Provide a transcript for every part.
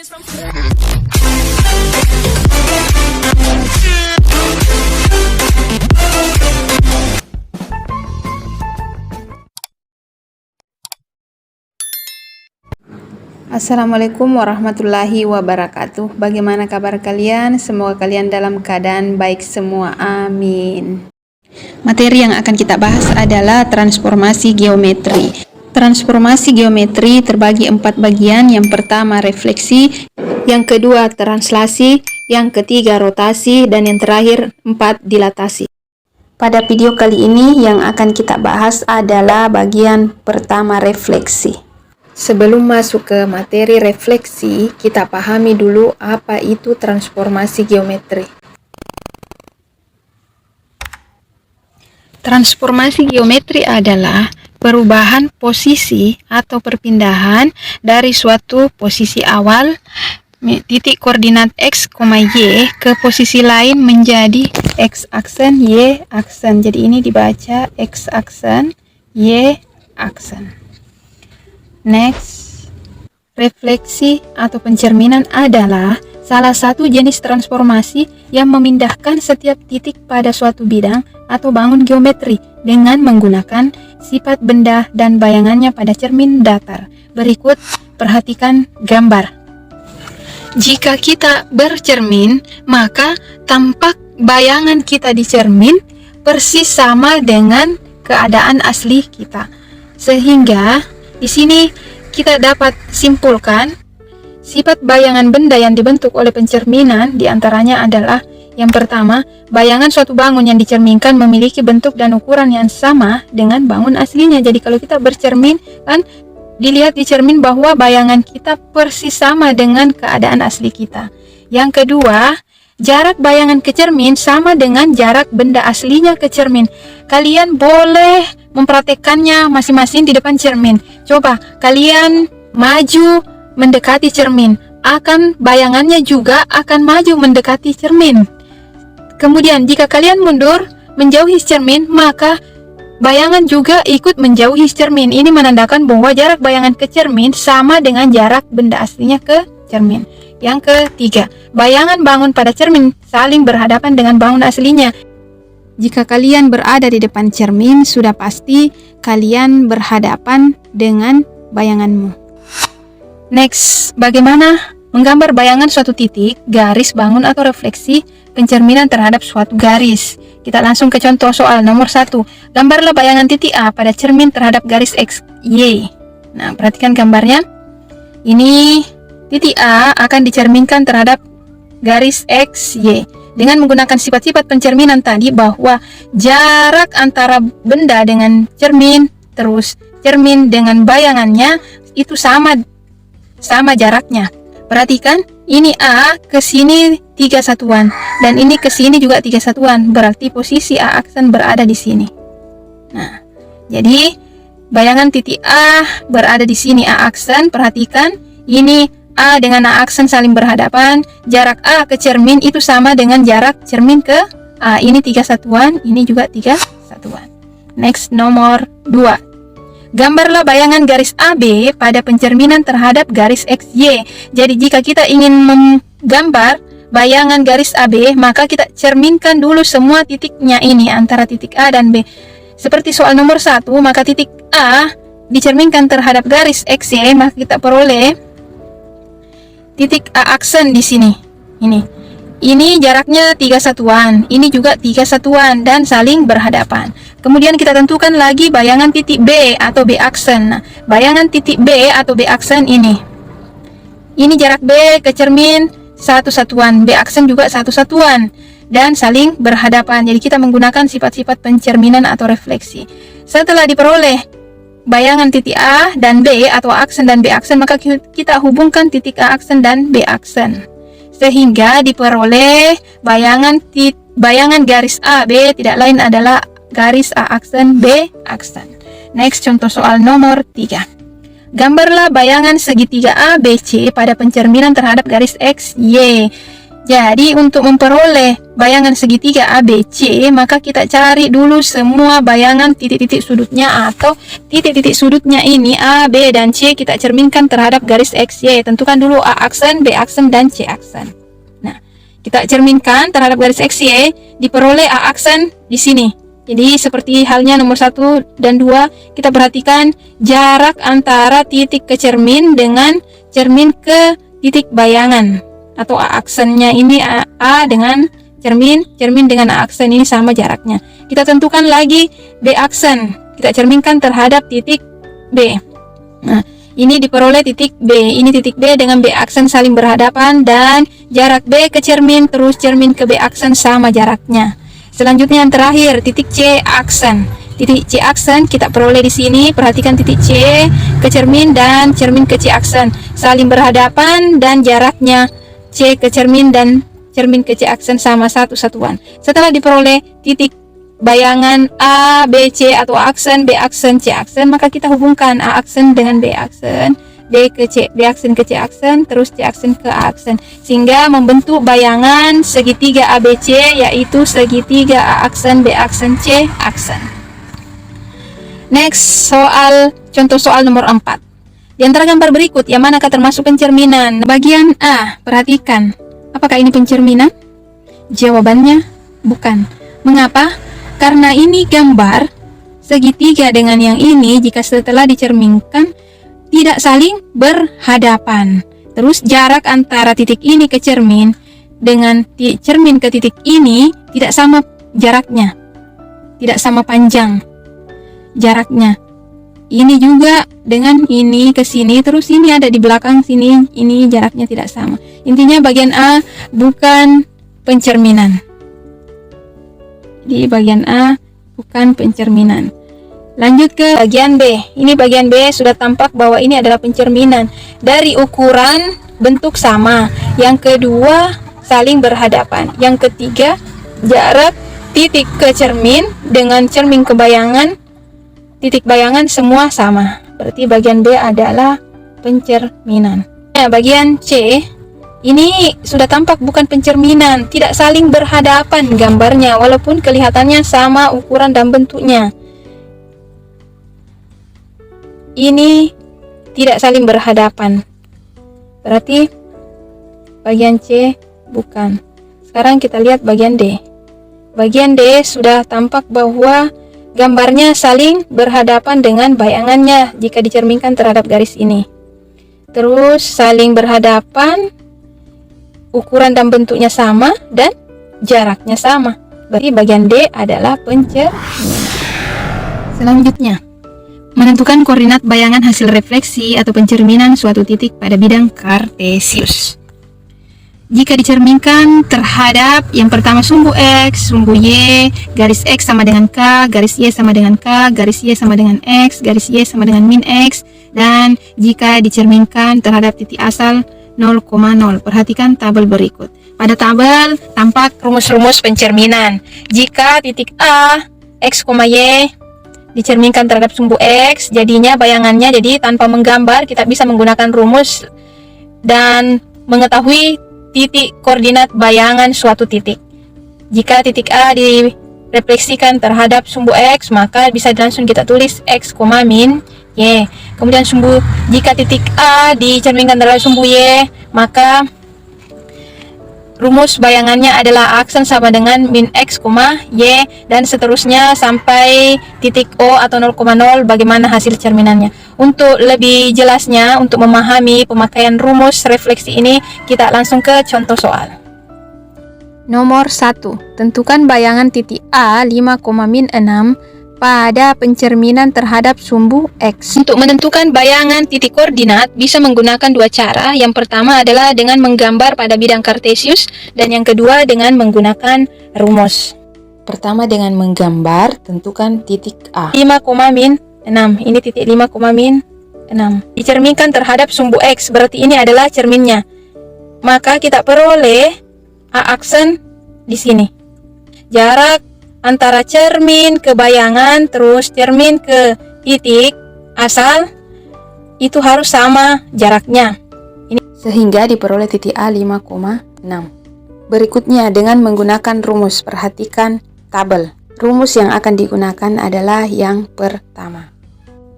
Assalamualaikum warahmatullahi wabarakatuh. Bagaimana kabar kalian? Semoga kalian dalam keadaan baik semua. Amin. Materi yang akan kita bahas adalah transformasi geometri. Transformasi geometri terbagi 4 bagian. Yang pertama refleksi, yang kedua translasi, yang ketiga rotasi, dan yang terakhir 4 dilatasi. Pada video kali ini yang akan kita bahas adalah bagian pertama refleksi. Sebelum masuk ke materi refleksi, kita pahami dulu apa itu transformasi geometri. Transformasi geometri adalah perubahan posisi atau perpindahan dari suatu posisi awal titik koordinat x, y ke posisi lain menjadi x aksen, y aksen. Jadi ini dibaca x aksen, y aksen. Next, refleksi atau pencerminan adalah salah satu jenis transformasi yang memindahkan setiap titik pada suatu bidang atau bangun geometri dengan menggunakan sifat benda dan bayangannya pada cermin datar. Berikut perhatikan gambar. Jika kita bercermin, maka tampak bayangan kita di cermin persis sama dengan keadaan asli kita. Sehingga di sini kita dapat simpulkan sifat bayangan benda yang dibentuk oleh pencerminan diantaranya adalah yang pertama, bayangan suatu bangun yang dicerminkan memiliki bentuk dan ukuran yang sama dengan bangun aslinya. Jadi kalau kita bercermin kan dilihat di cermin bahwa bayangan kita persis sama dengan keadaan asli kita. Yang kedua, jarak bayangan ke cermin sama dengan jarak benda aslinya ke cermin. Kalian boleh mempraktekannya masing-masing di depan cermin. Coba kalian maju mendekati cermin, bayangannya juga akan maju mendekati cermin. Kemudian jika kalian mundur menjauhi cermin, maka bayangan juga ikut menjauhi cermin. Ini menandakan bahwa jarak bayangan ke cermin sama dengan jarak benda aslinya ke cermin. Yang ketiga, bayangan bangun pada cermin saling berhadapan dengan bangun aslinya. Jika kalian berada di depan cermin, sudah pasti kalian berhadapan dengan bayanganmu. Next, bagaimana menggambar bayangan suatu titik, garis, bangun, atau refleksi pencerminan terhadap suatu garis. Kita langsung ke contoh soal nomor 1. Gambarlah bayangan titik A pada cermin terhadap garis X, Y. Nah, perhatikan gambarnya. Ini titik A akan dicerminkan terhadap garis X, Y. Dengan menggunakan sifat-sifat pencerminan tadi bahwa jarak antara benda dengan cermin, terus cermin dengan bayangannya itu sama jaraknya. Perhatikan, ini A ke sini 3 satuan dan ini ke sini juga 3 satuan. Berarti posisi A aksen berada di sini. Nah, jadi bayangan titik A berada di sini A aksen. Perhatikan, ini A dengan A aksen saling berhadapan. Jarak A ke cermin itu sama dengan jarak cermin ke A. Ini 3 satuan, ini juga 3 satuan. Next, nomor 2. Gambarlah bayangan garis AB pada pencerminan terhadap garis XY. Jadi jika kita ingin menggambar bayangan garis AB, maka kita cerminkan dulu semua titiknya ini antara titik A dan B. Seperti soal nomor 1, maka titik A dicerminkan terhadap garis XY, maka kita peroleh titik A aksen di sini. Ini jaraknya 3 satuan, ini juga 3 satuan dan saling berhadapan. Kemudian kita tentukan lagi bayangan titik B atau B aksen. Nah, bayangan titik B atau B aksen ini jarak B ke cermin 1 satuan, B aksen juga 1 satuan dan saling berhadapan. Jadi kita menggunakan sifat-sifat pencerminan atau refleksi. Setelah diperoleh bayangan titik A dan B atau aksen dan B aksen, maka kita hubungkan titik A aksen dan B aksen sehingga diperoleh bayangan garis AB tidak lain adalah garis A aksen B aksen. Next, contoh soal nomor 3. Gambarlah bayangan segitiga ABC pada pencerminan terhadap garis XY. Jadi untuk memperoleh bayangan segitiga ABC, maka kita cari dulu semua bayangan titik-titik sudutnya, atau titik-titik sudutnya ini A, B, dan C kita cerminkan terhadap garis XY. Tentukan dulu A aksen, B aksen, dan C aksen. Nah, kita cerminkan terhadap garis XY, diperoleh A aksen di sini. Jadi seperti halnya nomor 1 dan 2, kita perhatikan jarak antara titik ke cermin dengan cermin ke titik bayangan. Atau A aksennya ini A dengan cermin dengan A aksen ini sama jaraknya. Kita tentukan lagi B aksen, kita cerminkan terhadap titik B. Nah, ini diperoleh titik B. Ini titik B dengan B aksen saling berhadapan, dan jarak B ke cermin terus cermin ke B aksen sama jaraknya. Selanjutnya yang terakhir, titik C aksen. Titik C aksen kita peroleh di sini. Perhatikan titik C ke cermin dan cermin ke C aksen saling berhadapan, dan jaraknya C ke cermin dan cermin ke C aksen sama satu satuan. Setelah diperoleh titik bayangan A, B, C atau A aksen, B aksen, C aksen, maka kita hubungkan A aksen dengan B aksen, B aksen ke C aksen, terus C aksen ke A aksen, sehingga membentuk bayangan segitiga ABC, yaitu segitiga A aksen, B aksen, C aksen. Next, contoh soal nomor 4. Di antara gambar berikut, yang manakah termasuk pencerminan? Bagian A, perhatikan. Apakah ini pencerminan? Jawabannya bukan. Mengapa? Karena ini gambar segitiga dengan yang ini, jika setelah dicerminkan tidak saling berhadapan. Terus jarak antara titik ini ke cermin dengan cermin ke titik ini tidak sama jaraknya, tidak sama panjang jaraknya. Ini juga dengan ini ke sini, terus ini ada di belakang sini, ini jaraknya tidak sama. Intinya bagian A bukan pencerminan. Di bagian A bukan pencerminan. Lanjut ke bagian B. Ini bagian B sudah tampak bahwa ini adalah pencerminan. Dari ukuran bentuk sama. Yang kedua saling berhadapan. Yang ketiga jarak titik ke cermin dengan cermin ke bayangan, titik bayangan semua sama. Berarti bagian B adalah pencerminan. Nah, bagian C ini sudah tampak bukan pencerminan, tidak saling berhadapan gambarnya walaupun kelihatannya sama ukuran dan bentuknya. Ini tidak saling berhadapan. Berarti bagian C bukan. Sekarang kita lihat bagian D. Bagian D sudah tampak bahwa gambarnya saling berhadapan dengan bayangannya jika dicerminkan terhadap garis ini. Terus saling berhadapan, ukuran dan bentuknya sama, dan jaraknya sama. Berarti bagian D adalah pencerminan. Selanjutnya, menentukan koordinat bayangan hasil refleksi atau pencerminan suatu titik pada bidang kartesius. Jika dicerminkan terhadap yang pertama sumbu X, sumbu Y, garis X sama dengan K, garis Y sama dengan K, garis Y sama dengan X, garis Y sama dengan min X, dan jika dicerminkan terhadap titik asal 0,0. Perhatikan tabel berikut. Pada tabel tampak rumus-rumus pencerminan. Jika titik A, X, Y dicerminkan terhadap sumbu X, jadinya bayangannya, jadi tanpa menggambar kita bisa menggunakan rumus dan mengetahui titik koordinat bayangan suatu titik. Jika titik A direfleksikan terhadap sumbu X, maka bisa langsung kita tulis X, min Y. Kemudian jika titik A dicerminkan terhadap sumbu Y, maka rumus bayangannya adalah aksen sama dengan min X, Y, dan seterusnya sampai titik O atau 0,0 bagaimana hasil cerminannya. Untuk lebih jelasnya, untuk memahami pemakaian rumus refleksi ini, kita langsung ke contoh soal. Nomor 1. Tentukan bayangan titik A 5,-6 pada pencerminan terhadap sumbu X. Untuk menentukan bayangan titik koordinat bisa menggunakan dua cara. Yang pertama adalah dengan menggambar pada bidang kartesius, dan yang kedua dengan menggunakan rumus. Pertama dengan menggambar, tentukan titik A 5,-6. Ini titik 5,-6 dicerminkan terhadap sumbu X, berarti ini adalah cerminnya. Maka kita peroleh A aksen di sini. Jarak antara cermin ke bayangan terus cermin ke titik asal itu harus sama jaraknya. Ini sehingga diperoleh titik A 5,6. Berikutnya dengan menggunakan rumus. Perhatikan tabel. Rumus yang akan digunakan adalah yang pertama.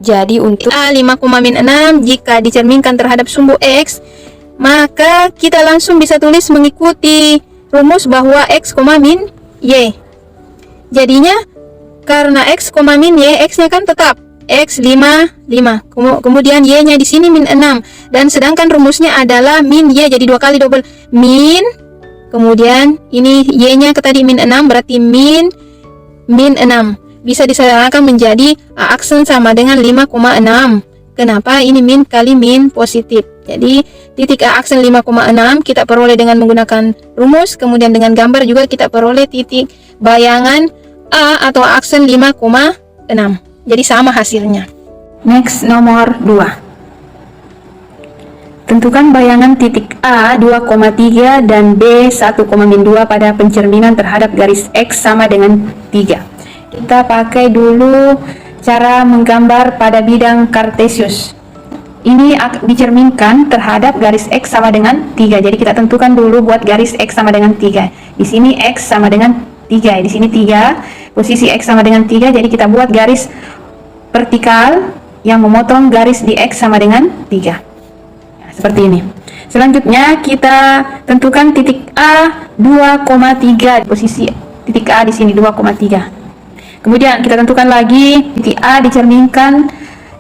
Jadi untuk A 5,6 jika dicerminkan terhadap sumbu X, maka kita langsung bisa tulis mengikuti rumus bahwa X, min Y. Jadinya karena X, min Y, X-nya kan tetap X 5, kemudian Y-nya di sini min 6, dan sedangkan rumusnya adalah min Y, jadi 2 kali double min, kemudian ini Y-nya ke tadi min 6, berarti min 6 bisa disederhanakan menjadi A aksen sama dengan 5,6. Kenapa? Ini min kali min positif. Jadi titik A aksen 5,6 kita peroleh dengan menggunakan rumus, kemudian dengan gambar juga kita peroleh titik bayangan A atau aksen 5,6. Jadi sama hasilnya. Next, nomor 2. Tentukan bayangan titik A 2,3 dan B 1,2 pada pencerminan terhadap garis X sama dengan 3. Kita pakai dulu cara menggambar pada bidang kartesius. Ini dicerminkan terhadap garis X sama dengan 3. Jadi kita tentukan dulu buat garis X sama dengan 3. Di sini X sama dengan 3. Di sini 3. Posisi X sama dengan 3. Jadi kita buat garis vertikal yang memotong garis di X sama dengan 3. Nah, seperti ini. Selanjutnya kita tentukan titik A 2,3. Posisi titik A di sini 2,3. Kemudian kita tentukan lagi titik A dicerminkan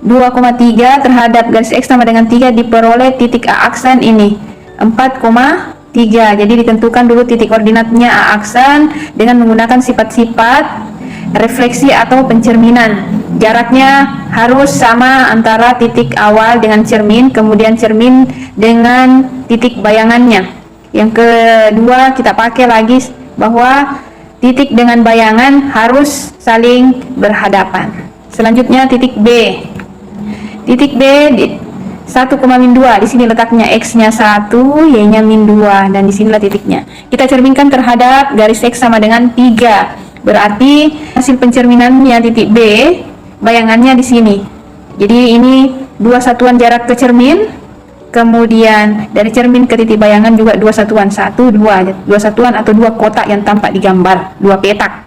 2,3 terhadap garis X sama dengan 3, diperoleh titik A aksen ini 4,3. Jadi ditentukan dulu titik koordinatnya A aksen dengan menggunakan sifat-sifat refleksi atau pencerminan. Jaraknya harus sama antara titik awal dengan cermin, kemudian cermin dengan titik bayangannya. Yang kedua kita pakai lagi bahwa titik dengan bayangan harus saling berhadapan. Selanjutnya titik B. Titik B 1,2. Di sini letaknya X-nya 1, Y-nya min 2, dan di sinilah titiknya. Kita cerminkan terhadap garis X sama dengan 3. Berarti hasil pencerminannya titik B, bayangannya di sini. Jadi ini 2 satuan jarak ke cermin, kemudian dari cermin ke titik bayangan juga 2 satuan, 1, 2 satuan atau 2 kotak yang tampak di gambar, 2 petak.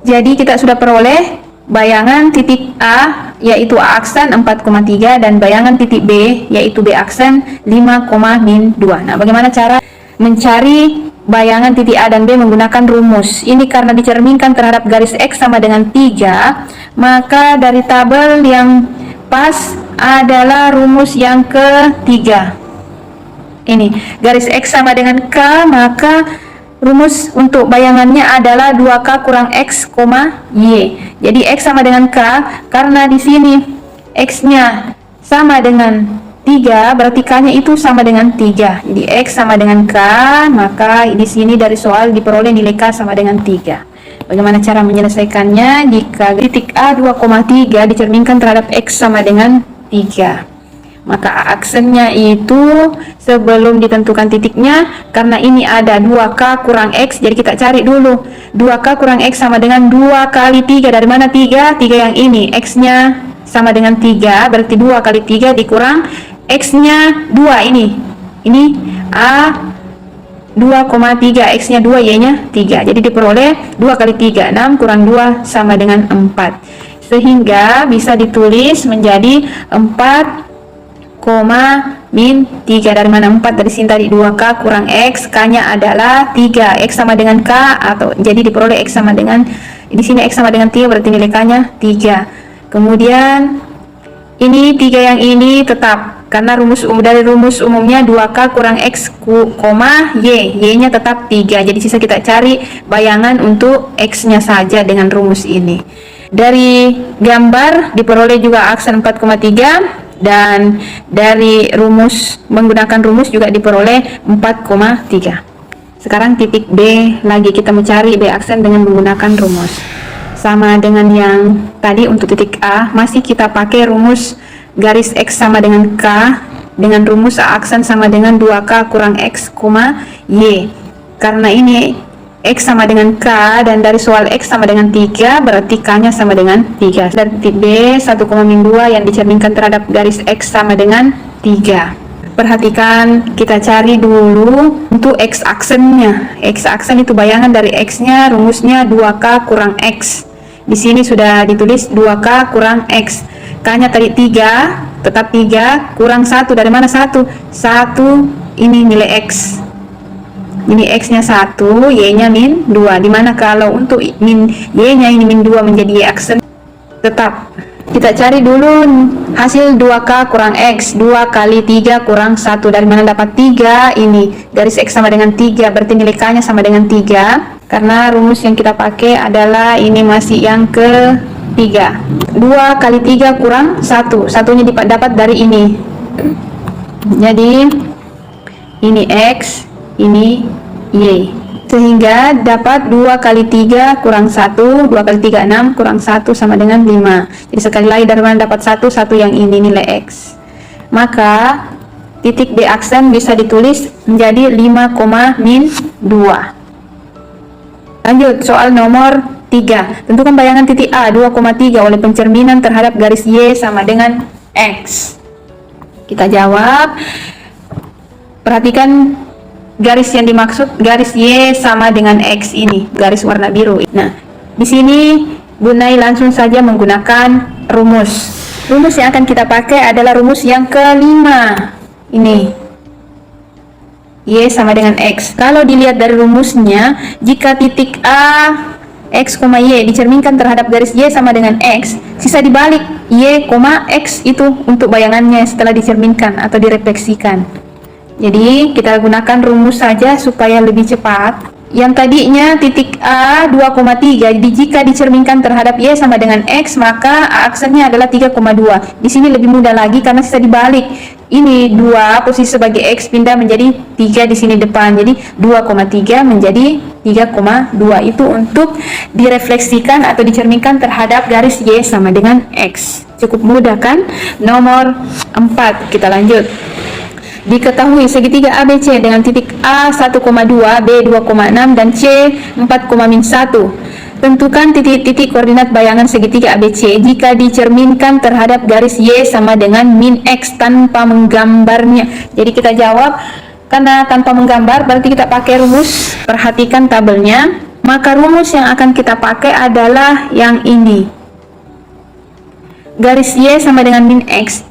Jadi kita sudah peroleh bayangan titik A yaitu A aksen 4,3 dan bayangan titik B yaitu B aksen 5,2. Nah, bagaimana cara mencari bayangan titik A dan B menggunakan rumus? Ini karena dicerminkan terhadap garis X sama dengan 3, maka dari tabel yang pas adalah rumus yang ketiga. Ini garis X sama dengan K, maka rumus untuk bayangannya adalah 2K kurang X, Y. Jadi X sama dengan K, karena di sini X-nya sama dengan 3, berarti K-nya itu sama dengan 3. Jadi X sama dengan K, maka di sini dari soal diperoleh nilai K sama dengan 3. Bagaimana cara menyelesaikannya? Jika titik A 2,3 dicerminkan terhadap X sama dengan 3, maka A aksennya itu sebelum ditentukan titiknya, karena ini ada 2K kurang X, jadi kita cari dulu 2K kurang X sama dengan 2 kali 3. Dari mana 3? 3 yang ini, X-nya sama dengan 3, berarti 2 kali 3 dikurang X-nya 2 ini A 2,3, X-nya 2, Y-nya 3. Jadi diperoleh 2 kali 3, 6 kurang 2 sama dengan 4. Sehingga bisa ditulis menjadi 4, min 3. Dari mana 4? Dari sini tadi 2K kurang X, K-nya adalah 3, X sama dengan K, atau jadi diperoleh X sama dengan, di sini X sama dengan 3, berarti nilai K-nya 3. Kemudian ini 3 yang ini tetap, karena dari rumus umumnya 2K kurang X, Y-nya tetap 3. Jadi sisa kita cari bayangan untuk X-nya saja dengan rumus ini. Dari gambar diperoleh juga aksen 4,3, dan dari rumus menggunakan rumus juga diperoleh 4,3. Sekarang titik B lagi, kita mencari B aksen dengan menggunakan rumus. Sama dengan yang tadi untuk titik A, masih kita pakai rumus garis X sama dengan K dengan rumus A aksen sama dengan 2K kurang X, Y. Karena ini X sama dengan K dan dari soal X sama dengan 3, berarti K-nya sama dengan 3. Dan titik B 1,2 yang dicerminkan terhadap garis X sama dengan 3. Perhatikan, kita cari dulu untuk X aksennya. X aksen itu bayangan dari X-nya, rumusnya 2K kurang X. Di sini sudah ditulis 2K kurang X. K-nya tadi 3, tetap 3, kurang 1. Dari mana 1? 1, ini nilai X. Ini X-nya 1, Y-nya min 2. Dimana kalau untuk min Y-nya ini min 2 menjadi Y aksen, tetap. Kita cari dulu hasil 2K kurang X. 2 kali 3 kurang 1. Dari mana dapat 3? Ini garis X sama dengan 3, berarti nilai K nya sama dengan 3. Karena rumus yang kita pakai adalah ini masih yang ke 3. 2 kali 3 kurang 1. Satunya dapat dari ini. Jadi ini X, ini Y. Sehingga dapat 2 kali 3 kurang 1, 2 kali 3 6, kurang 1 sama dengan 5. Jadi sekali lagi dari mana dapat 1? 1 yang ini nilai X. Maka titik D aksen bisa ditulis menjadi 5, min 2. Lanjut, soal nomor 3. Tentukan bayangan titik A 2,3 oleh pencerminan terhadap garis Y sama dengan X. Kita jawab. Perhatikan garis yang dimaksud, garis Y sama dengan X ini, garis warna biru. Nah, di sini Bunai langsung saja menggunakan rumus. Rumus yang akan kita pakai adalah rumus yang kelima. Ini Y sama dengan X. Kalau dilihat dari rumusnya, jika titik A X, Y dicerminkan terhadap garis Y sama dengan X, sisa dibalik Y, X itu untuk bayangannya setelah dicerminkan atau direfleksikan. Jadi kita gunakan rumus saja supaya lebih cepat. Yang tadinya titik A 2,3, jadi jika dicerminkan terhadap Y sama dengan X, maka A aksennya adalah 3,2. Di sini lebih mudah lagi karena sisa dibalik. Ini 2 posisi sebagai X pindah menjadi 3 di sini depan. Jadi 2,3 menjadi 3,2. Itu untuk direfleksikan atau dicerminkan terhadap garis Y sama dengan X. Cukup mudah kan? Nomor 4, kita lanjut. Diketahui segitiga ABC dengan titik A 1,2, B 2,6, dan C 4,-1. Tentukan titik-titik koordinat bayangan segitiga ABC jika dicerminkan terhadap garis Y sama dengan min X tanpa menggambarnya. Jadi kita jawab, karena tanpa menggambar berarti kita pakai rumus. Perhatikan tabelnya. Maka rumus yang akan kita pakai adalah yang ini. Garis Y sama dengan min X.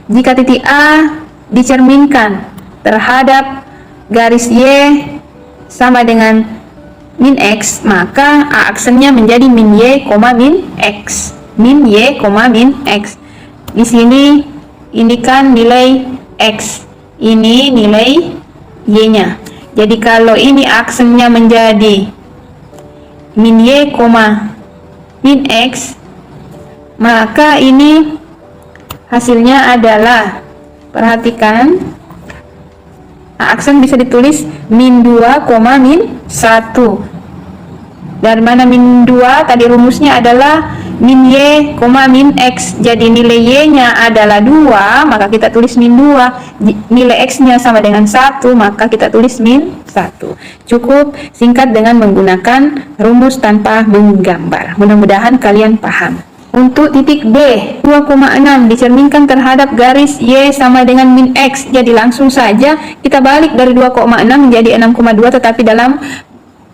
Jika titik A dicerminkan terhadap garis Y sama dengan min X, maka A aksennya menjadi min Y, min X. Min Y, min X. Di sini ini kan nilai X, ini nilai Y-nya. Jadi kalau ini aksennya menjadi min Y, min X, maka ini hasilnya adalah, perhatikan, aksen bisa ditulis min 2, min 1. Dari mana min 2? Tadi rumusnya adalah min Y, min X. Jadi nilai Y-nya adalah 2, maka kita tulis min 2. Nilai X-nya sama dengan 1, maka kita tulis min 1. Cukup singkat dengan menggunakan rumus tanpa menggambar. Mudah-mudahan kalian paham. Untuk titik B 2,6 dicerminkan terhadap garis Y sama dengan min X. Jadi langsung saja kita balik dari 2,6 menjadi 6,2, tetapi dalam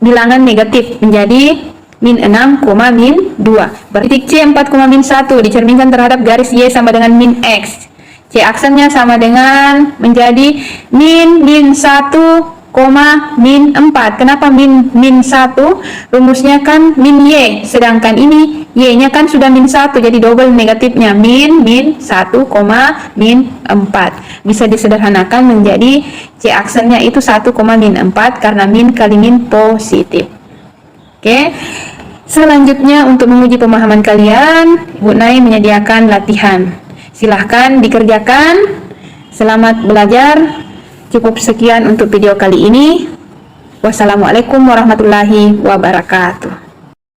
bilangan negatif menjadi min 6, min 2. Titik C 4,-1 dicerminkan terhadap garis Y sama dengan min X. C aksennya sama dengan menjadi min 1, min 4. Kenapa min 1? Rumusnya kan min Y, sedangkan ini Y-nya kan sudah min 1, jadi double negatifnya, min 1, min 4. Bisa disederhanakan menjadi C aksennya itu 1, min 4 karena min kali min positif. Oke. Selanjutnya untuk menguji pemahaman kalian, Bu Nai menyediakan latihan. Silahkan dikerjakan. Selamat belajar. Cukup sekian untuk video kali ini. Wassalamualaikum warahmatullahi wabarakatuh.